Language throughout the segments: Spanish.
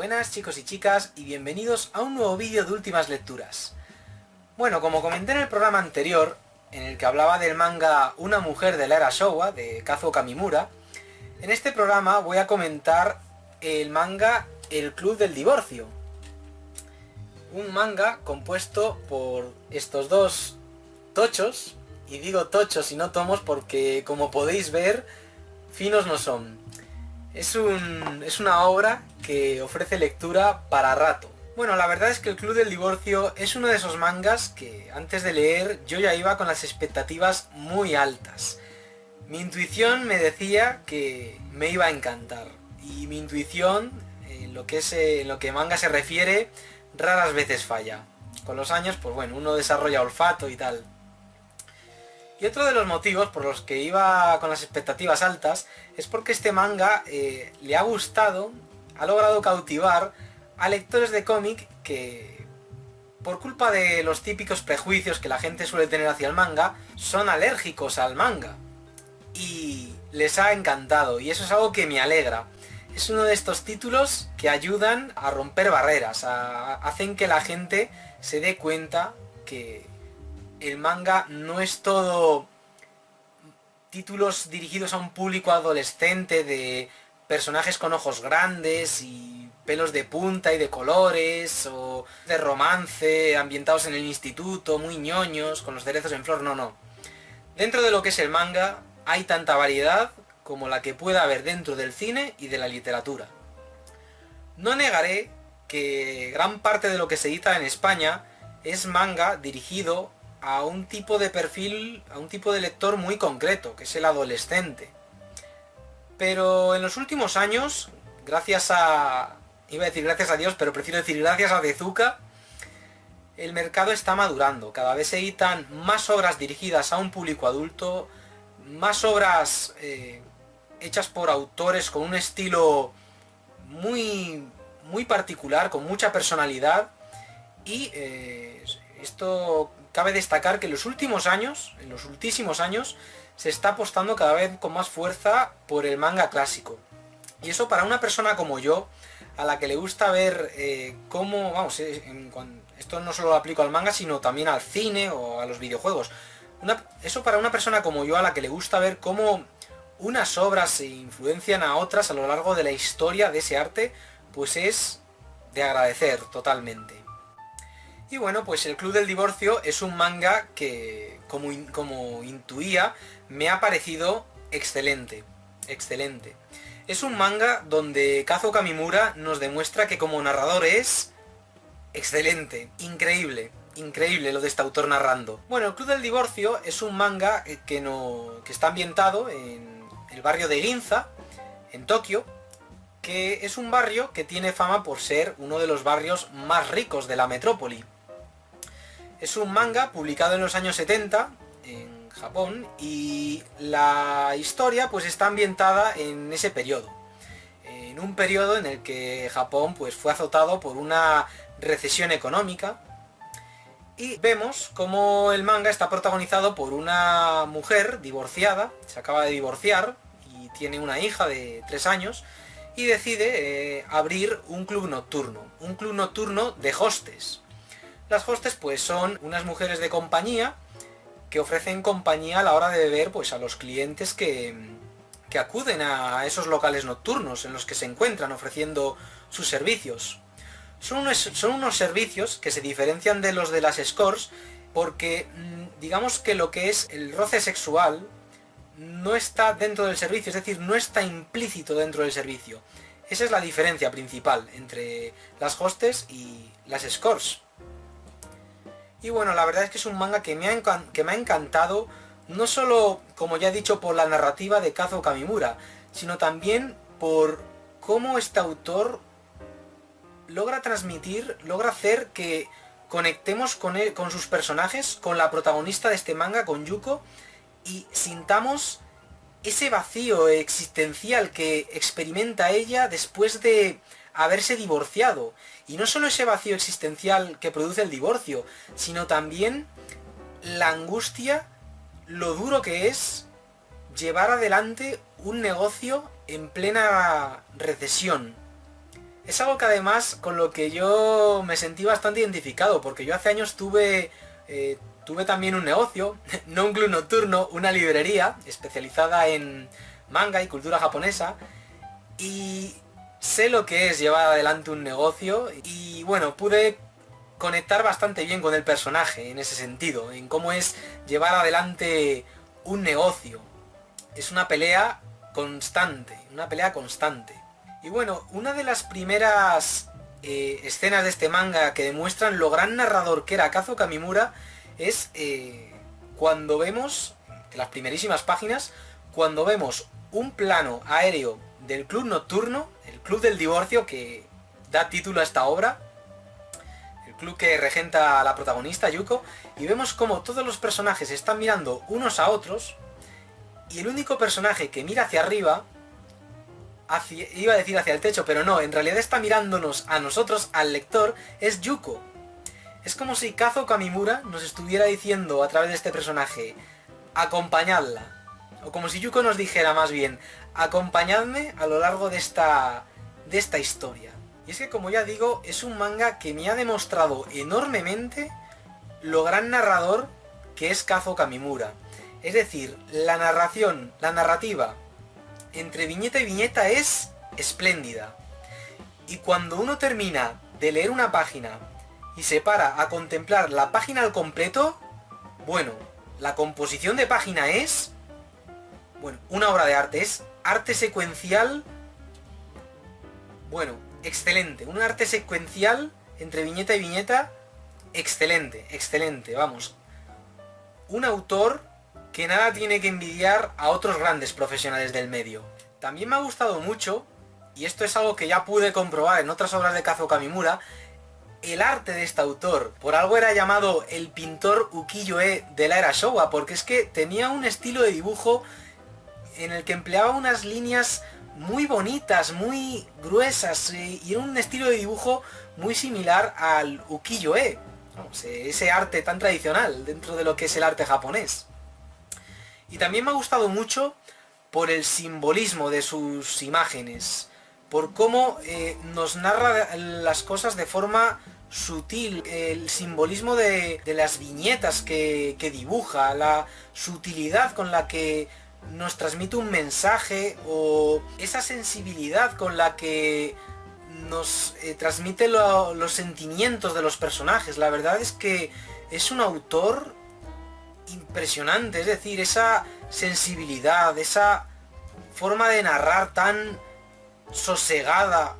buenas chicos y chicas y bienvenidos a un nuevo vídeo de Últimas Lecturas. Bueno, como comenté en el programa anterior, en el que hablaba del manga Una mujer de la era Showa, de Kazuo Kamimura, en este programa voy a comentar el manga El Club del Divorcio. Un manga compuesto por estos dos tochos, y digo tochos y no tomos porque, como podéis ver, finos no son. Es una obra que ofrece lectura para rato. Bueno, la verdad es que El Club del Divorcio es uno de esos mangas que antes de leer yo ya iba con las expectativas muy altas. Mi intuición me decía que me iba a encantar. Y mi intuición, en lo que manga se refiere, raras veces falla. Con los años, pues bueno, uno desarrolla olfato y tal. Y otro de los motivos por los que iba con las expectativas altas es porque este manga le ha gustado, ha logrado cautivar a lectores de cómic que, por culpa de los típicos prejuicios que la gente suele tener hacia el manga, son alérgicos al manga. Y les ha encantado, y eso es algo que me alegra. Es uno de estos títulos que ayudan a romper barreras, hacen que la gente se dé cuenta que el manga no es todo títulos dirigidos a un público adolescente de personajes con ojos grandes y pelos de punta y de colores, o de romance, ambientados en el instituto, muy ñoños, con los cerezos en flor, no. Dentro de lo que es el manga hay tanta variedad como la que pueda haber dentro del cine y de la literatura. No negaré que gran parte de lo que se edita en España es manga dirigido a un tipo de perfil, a un tipo de lector muy concreto, que es el adolescente. Pero en los últimos años, iba a decir gracias a Dios, pero prefiero decir gracias a Tezuka, el mercado está madurando. Cada vez se editan más obras dirigidas a un público adulto, más obras hechas por autores con un estilo muy particular, con mucha personalidad, y esto cabe destacar que en los ultísimos años, se está apostando cada vez con más fuerza por el manga clásico. Y eso, para una persona como yo, a la que le gusta ver esto no solo lo aplico al manga, sino también al cine o a los videojuegos. Eso para una persona como yo, a la que le gusta ver cómo unas obras se influencian a otras a lo largo de la historia de ese arte, pues es de agradecer totalmente. Y bueno, pues El Club del Divorcio es un manga que, como intuía, me ha parecido excelente. Es un manga donde Kazuo Kamimura nos demuestra que como narrador es excelente, increíble lo de este autor narrando. Bueno, El Club del Divorcio es un manga que está ambientado en el barrio de Ginza, en Tokio, que es un barrio que tiene fama por ser uno de los barrios más ricos de la metrópoli. Es un manga publicado en los años 70 en Japón, y la historia pues está ambientada en ese periodo. En un periodo en el que Japón pues fue azotado por una recesión económica, y vemos cómo el manga está protagonizado por una mujer divorciada, se acaba de divorciar y tiene una hija de 3 años, y decide abrir un club nocturno de hostes. Las hostes pues son unas mujeres de compañía que ofrecen compañía a la hora de beber pues a los clientes que acuden a esos locales nocturnos en los que se encuentran ofreciendo sus servicios. Son unos servicios que se diferencian de los de las escorts porque digamos que lo que es el roce sexual no está dentro del servicio, es decir, no está implícito dentro del servicio. Esa es la diferencia principal entre las hostes y las escorts. Y bueno, la verdad es que es un manga que me ha encantado, no solo, como ya he dicho, por la narrativa de Kazuo Kamimura, sino también por cómo este autor logra hacer que conectemos con sus personajes, con la protagonista de este manga, con Yuko, y sintamos ese vacío existencial que experimenta ella después de haberse divorciado. Y no solo ese vacío existencial que produce el divorcio, sino también la angustia, lo duro que es llevar adelante un negocio en plena recesión. Es algo que además con lo que yo me sentí bastante identificado, porque yo hace años tuve también un negocio, no un club nocturno, una librería especializada en manga y cultura japonesa, y sé lo que es llevar adelante un negocio y bueno, pude conectar bastante bien con el personaje en ese sentido, en cómo es llevar adelante un negocio. Es una pelea constante, una pelea constante. Y bueno, una de las primeras escenas de este manga que demuestran lo gran narrador que era Kazuo Kamimura es cuando vemos, en las primerísimas páginas, cuando vemos un plano aéreo del club nocturno, el club del divorcio que da título a esta obra, el club que regenta a la protagonista Yuko, y vemos como todos los personajes están mirando unos a otros, y el único personaje que mira hacia arriba, iba a decir hacia el techo, pero no, en realidad está mirándonos a nosotros, al lector, es Yuko. Es como si Kazuo Kamimura nos estuviera diciendo a través de este personaje, acompañadla. O como si Yuko nos dijera más bien, acompañadme a lo largo de esta historia. Y es que, como ya digo, es un manga que me ha demostrado enormemente lo gran narrador que es Kazuo Kamimura. Es decir, la narrativa entre viñeta y viñeta es espléndida. Y cuando uno termina de leer una página y se para a contemplar la página al completo, bueno, la composición de página es, bueno, una obra de arte, es arte secuencial, bueno, excelente, un arte secuencial entre viñeta y viñeta, excelente, excelente, vamos. Un autor que nada tiene que envidiar a otros grandes profesionales del medio. También me ha gustado mucho, y esto es algo que ya pude comprobar en otras obras de Kazuo Kamimura, el arte de este autor. Por algo era llamado el pintor ukiyo-e de la era Showa, porque es que tenía un estilo de dibujo en el que empleaba unas líneas muy bonitas, muy gruesas, y un estilo de dibujo muy similar al ukiyo-e, ese arte tan tradicional dentro de lo que es el arte japonés. Y también me ha gustado mucho por el simbolismo de sus imágenes, por cómo nos narra las cosas de forma sutil, el simbolismo de las viñetas que dibuja, la sutilidad con la que nos transmite un mensaje, o esa sensibilidad con la que nos transmite los sentimientos de los personajes. La verdad es que es un autor impresionante, es decir, esa sensibilidad, esa forma de narrar tan sosegada,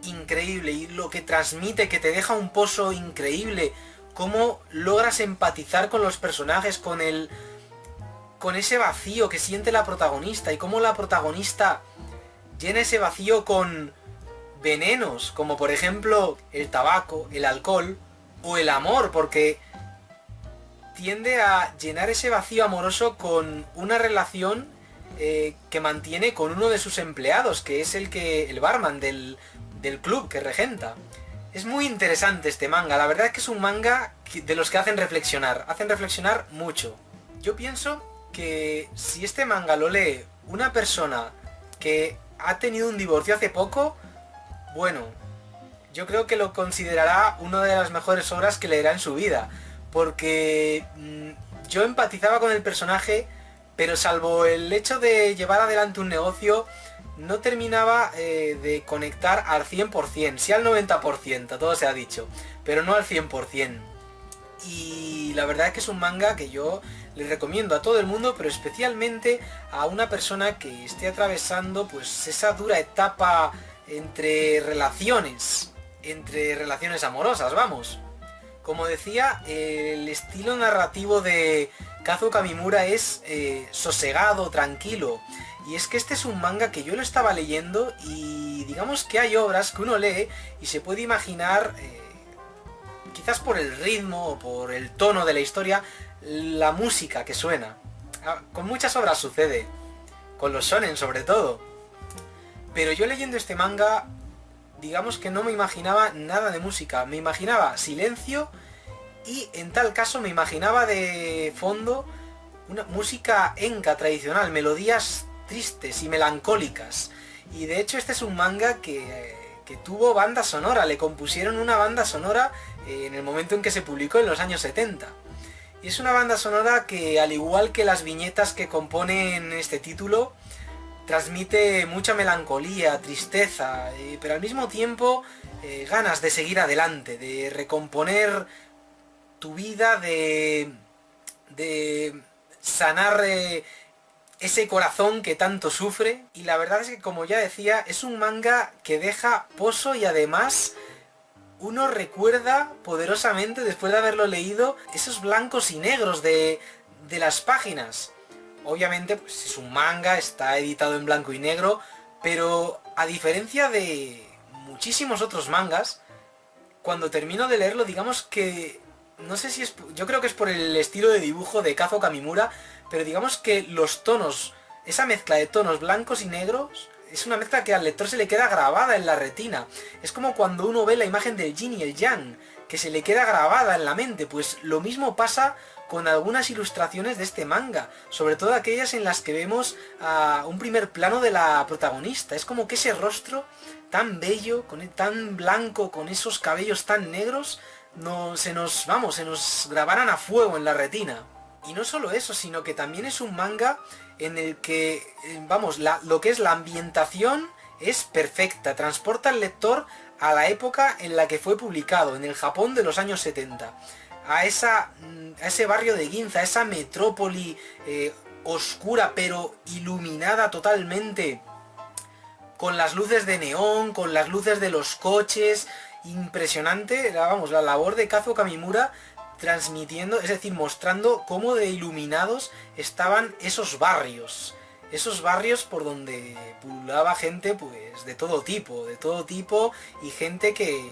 increíble, y lo que transmite, que te deja un pozo increíble, cómo logras empatizar con los personajes, con ese vacío que siente la protagonista, y cómo la protagonista llena ese vacío con venenos, como por ejemplo el tabaco, el alcohol o el amor, porque tiende a llenar ese vacío amoroso con una relación que mantiene con uno de sus empleados, que es el barman del club que regenta. Es muy interesante este manga, la verdad es que es un manga de los que hacen reflexionar mucho. Yo pienso que si este manga lo lee una persona que ha tenido un divorcio hace poco, bueno, yo creo que lo considerará una de las mejores obras que leerá en su vida, porque yo empatizaba con el personaje, pero salvo el hecho de llevar adelante un negocio, no terminaba de conectar al 100%, sí al 90%, todo se ha dicho, pero no al 100%. Y la verdad es que es un manga que yo le recomiendo a todo el mundo, pero especialmente a una persona que esté atravesando pues esa dura etapa entre relaciones amorosas, vamos. Como decía, el estilo narrativo de Kazuo Kamimura es sosegado, tranquilo. Y es que este es un manga que yo lo estaba leyendo y digamos que hay obras que uno lee y se puede imaginar, quizás por el ritmo o por el tono de la historia, la música que suena. Con muchas obras sucede, con los shonen sobre todo. Pero yo leyendo este manga, digamos que no me imaginaba nada de música, me imaginaba silencio y en tal caso me imaginaba de fondo una música enka tradicional, melodías tristes y melancólicas. Y de hecho este es un manga que que tuvo banda sonora, le compusieron una banda sonora en el momento en que se publicó en los años 70. Y es una banda sonora que, al igual que las viñetas que componen este título, transmite mucha melancolía, tristeza, pero al mismo tiempo ganas de seguir adelante, de recomponer tu vida, de sanar ese corazón que tanto sufre. Y la verdad es que, como ya decía, es un manga que deja pozo y además uno recuerda poderosamente, después de haberlo leído, esos blancos y negros de las páginas. Obviamente, pues es un manga, está editado en blanco y negro, pero a diferencia de muchísimos otros mangas, cuando termino de leerlo, digamos que... no sé si es... yo creo que es por el estilo de dibujo de Kazuo Kamimura, pero digamos que los tonos, esa mezcla de tonos blancos y negros, es una mezcla que al lector se le queda grabada en la retina. Es como cuando uno ve la imagen del yin y el yang, que se le queda grabada en la mente. Pues lo mismo pasa con algunas ilustraciones de este manga, sobre todo aquellas en las que vemos un primer plano de la protagonista. Es como que ese rostro tan bello, tan blanco, con esos cabellos tan negros, se nos grabaran a fuego en la retina. Y no solo eso, sino que también es un manga en el que, lo que es la ambientación es perfecta, transporta al lector a la época en la que fue publicado, en el Japón de los años 70, a ese barrio de Ginza, a esa metrópoli oscura pero iluminada totalmente, con las luces de neón, con las luces de los coches. Impresionante, la labor de Kazuo Kamimura transmitiendo, es decir, mostrando cómo de iluminados estaban esos barrios por donde pululaba gente pues de todo tipo y gente que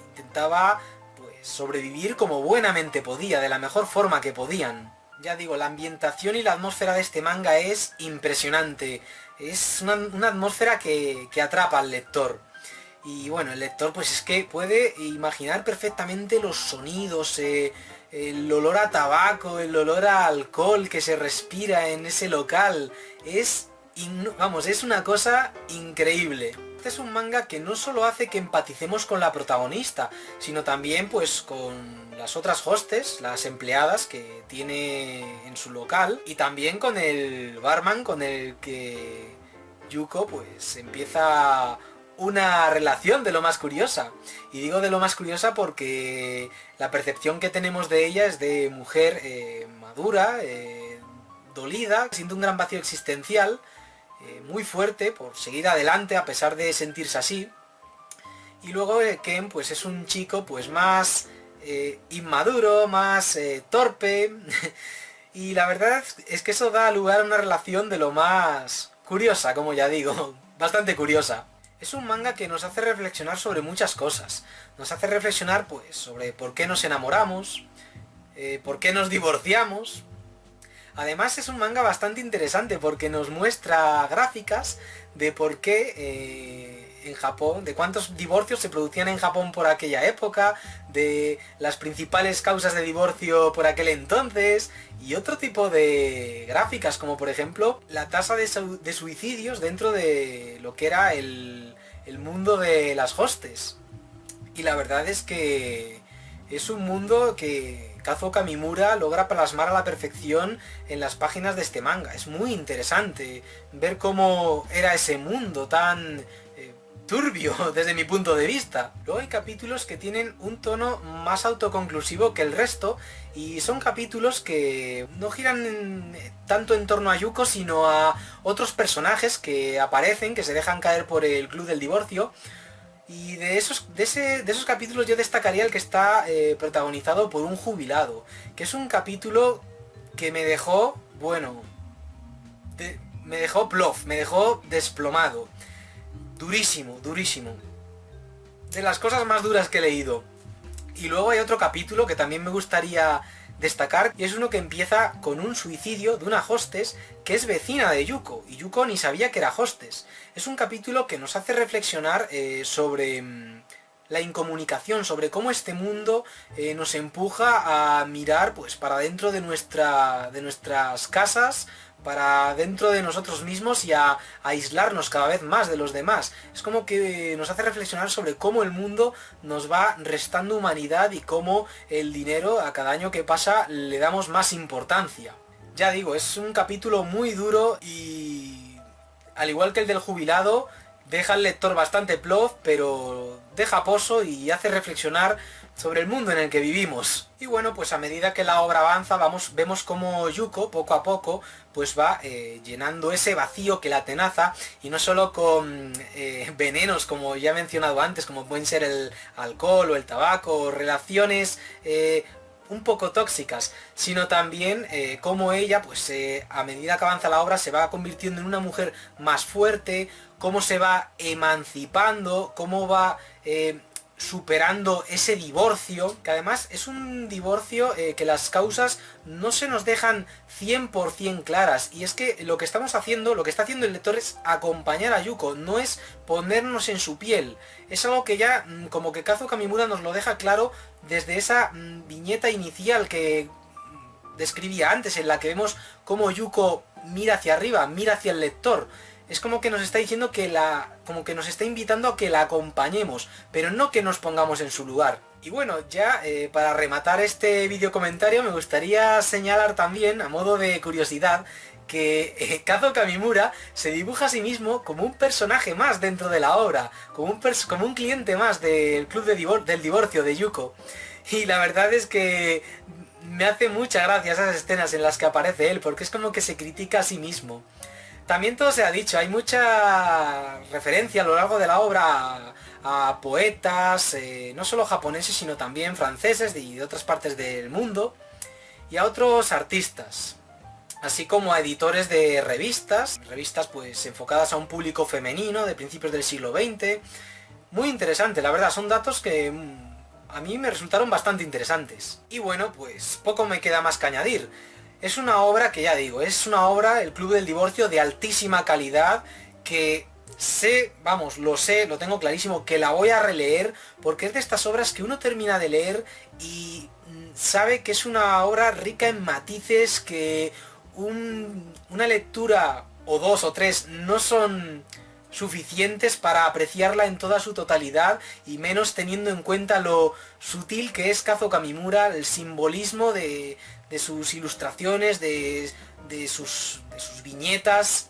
intentaba pues sobrevivir como buenamente podía, de la mejor forma que podían. Ya digo, la ambientación y la atmósfera de este manga es impresionante, es una atmósfera que atrapa al lector. Y bueno, el lector pues es que puede imaginar perfectamente los sonidos, el olor a tabaco, el olor a alcohol que se respira en ese local. Es una cosa increíble. Este es un manga que no solo hace que empaticemos con la protagonista, sino también pues con las otras hostes, las empleadas que tiene en su local, y también con el barman con el que Yuko pues empieza una relación de lo más curiosa. Y digo de lo más curiosa porque la percepción que tenemos de ella es de mujer madura, dolida, siente un gran vacío existencial, muy fuerte por seguir adelante a pesar de sentirse así. Y luego Ken pues es un chico pues más inmaduro, más torpe. Y la verdad es que eso da lugar a una relación de lo más curiosa, como ya digo, bastante curiosa. Es un manga que nos hace reflexionar sobre muchas cosas. Nos hace reflexionar pues sobre por qué nos enamoramos, por qué nos divorciamos. Además es un manga bastante interesante porque nos muestra gráficas de por qué en Japón, de cuántos divorcios se producían en Japón por aquella época, de las principales causas de divorcio por aquel entonces, y otro tipo de gráficas, como por ejemplo la tasa de suicidios dentro de lo que era el mundo de las hostes. Y la verdad es que es un mundo que Kazuo Kamimura logra plasmar a la perfección en las páginas de este manga. Es muy interesante ver cómo era ese mundo tan turbio desde mi punto de vista. Luego hay capítulos que tienen un tono más autoconclusivo que el resto, y son capítulos que no giran tanto en torno a Yuko, sino a otros personajes que aparecen, que se dejan caer por el club del divorcio. Y de esos capítulos yo destacaría el que está protagonizado por un jubilado, que es un capítulo que me dejó, me dejó plof, me dejó desplomado. Durísimo, durísimo. De las cosas más duras que he leído. Y luego hay otro capítulo que también me gustaría destacar, y es uno que empieza con un suicidio de una hostess que es vecina de Yuko, y Yuko ni sabía que era hostess. Es un capítulo que nos hace reflexionar sobre la incomunicación, sobre cómo este mundo nos empuja a mirar pues para dentro de nuestras casas, para dentro de nosotros mismos y a aislarnos cada vez más de los demás. Es como que nos hace reflexionar sobre cómo el mundo nos va restando humanidad y cómo el dinero a cada año que pasa le damos más importancia. Ya digo, es un capítulo muy duro y al igual que el del jubilado, deja al lector bastante plof, pero deja pozo y hace reflexionar sobre el mundo en el que vivimos. Y bueno, pues a medida que la obra avanza, vemos como Yuko, poco a poco, pues va llenando ese vacío que la atenaza, y no solo con venenos, como ya he mencionado antes, como pueden ser el alcohol o el tabaco, o relaciones un poco tóxicas, sino también cómo ella, pues a medida que avanza la obra, se va convirtiendo en una mujer más fuerte, cómo se va emancipando, cómo va superando ese divorcio, que además es un divorcio que las causas no se nos dejan 100% claras, y es que lo que estamos haciendo, lo que está haciendo el lector es acompañar a Yuko, no es ponernos en su piel. Es algo que ya como que Kazuo Kamimura nos lo deja claro desde esa viñeta inicial que describía antes, en la que vemos cómo Yuko mira hacia arriba, mira hacia el lector. Es como que nos está diciendo como que nos está invitando a que la acompañemos, pero no que nos pongamos en su lugar. Y bueno, ya para rematar este vídeo comentario me gustaría señalar también, a modo de curiosidad, que Kazuo Kamimura se dibuja a sí mismo como un personaje más dentro de la obra, como un cliente más del club del divorcio de Yuko. Y la verdad es que me hace mucha gracia esas escenas en las que aparece él, porque es como que se critica a sí mismo. También todo se ha dicho, hay mucha referencia a lo largo de la obra a poetas, no solo japoneses, sino también franceses y de otras partes del mundo, y a otros artistas, así como a editores de revistas pues enfocadas a un público femenino de principios del siglo XX. Muy interesante, la verdad, son datos que a mí me resultaron bastante interesantes. Y bueno, pues poco me queda más que añadir. Es una obra que ya digo, es una obra, El Club del Divorcio, de altísima calidad, que lo tengo clarísimo, que la voy a releer, porque es de estas obras que uno termina de leer y sabe que es una obra rica en matices, que una lectura o dos o tres no son suficientes para apreciarla en toda su totalidad, y menos teniendo en cuenta lo sutil que es Kazuo Kamimura, el simbolismo de sus ilustraciones, de sus viñetas,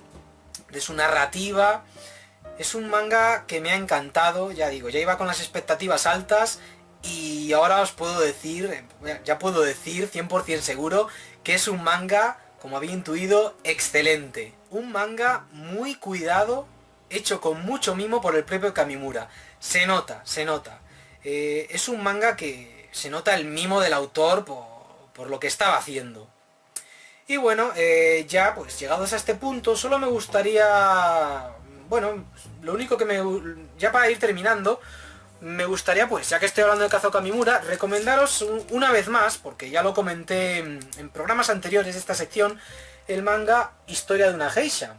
de su narrativa. Es un manga que me ha encantado, ya digo, ya iba con las expectativas altas, y ahora os puedo decir, ya puedo decir 100% seguro, que es un manga, como había intuido, excelente. Un manga muy cuidado, hecho con mucho mimo por el propio Kamimura. Se nota, se nota. Es un manga que se nota el mimo del autor por lo que estaba haciendo. Y bueno, ya pues llegados a este punto, solo me gustaría... Bueno, lo único que ya para ir terminando, me gustaría, pues ya que estoy hablando de Kazuo Kamimura, recomendaros una vez más, porque ya lo comenté en programas anteriores de esta sección, el manga Historia de una Geisha.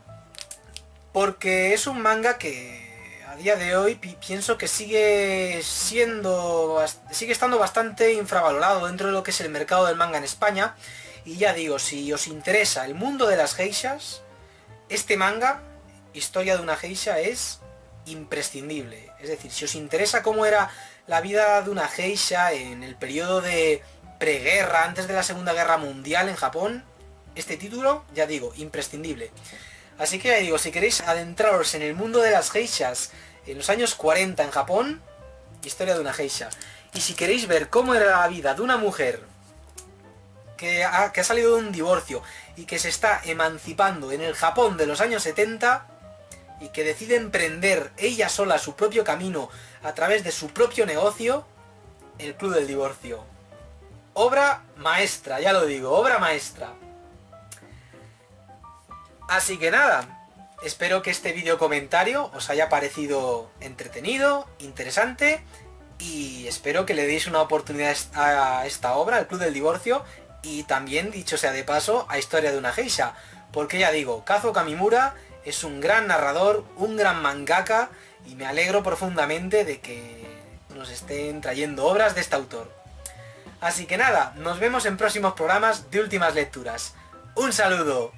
Porque es un manga que a día de hoy pienso que sigue estando bastante infravalorado dentro de lo que es el mercado del manga en España. Y ya digo, si os interesa el mundo de las geishas, este manga, Historia de una Geisha, es imprescindible. Es decir, si os interesa cómo era la vida de una geisha en el periodo de preguerra, antes de la Segunda Guerra Mundial en Japón, este título, ya digo, imprescindible. Así que ya digo, si queréis adentraros en el mundo de las geishas en los años 40 en Japón, Historia de una Geisha. Y si queréis ver cómo era la vida de una mujer que ha salido de un divorcio y que se está emancipando en el Japón de los años 70 y que decide emprender ella sola su propio camino a través de su propio negocio, El Club del Divorcio. Obra maestra, ya lo digo, obra maestra. Así que nada, espero que este vídeo comentario os haya parecido entretenido, interesante, y espero que le deis una oportunidad a esta obra, El Club del Divorcio, y también, dicho sea de paso, a Historia de una Geisha, porque ya digo, Kazuo Kamimura es un gran narrador, un gran mangaka, y me alegro profundamente de nos estén trayendo obras de este autor. Así que nada, nos vemos en próximos programas de Últimas Lecturas. ¡Un saludo!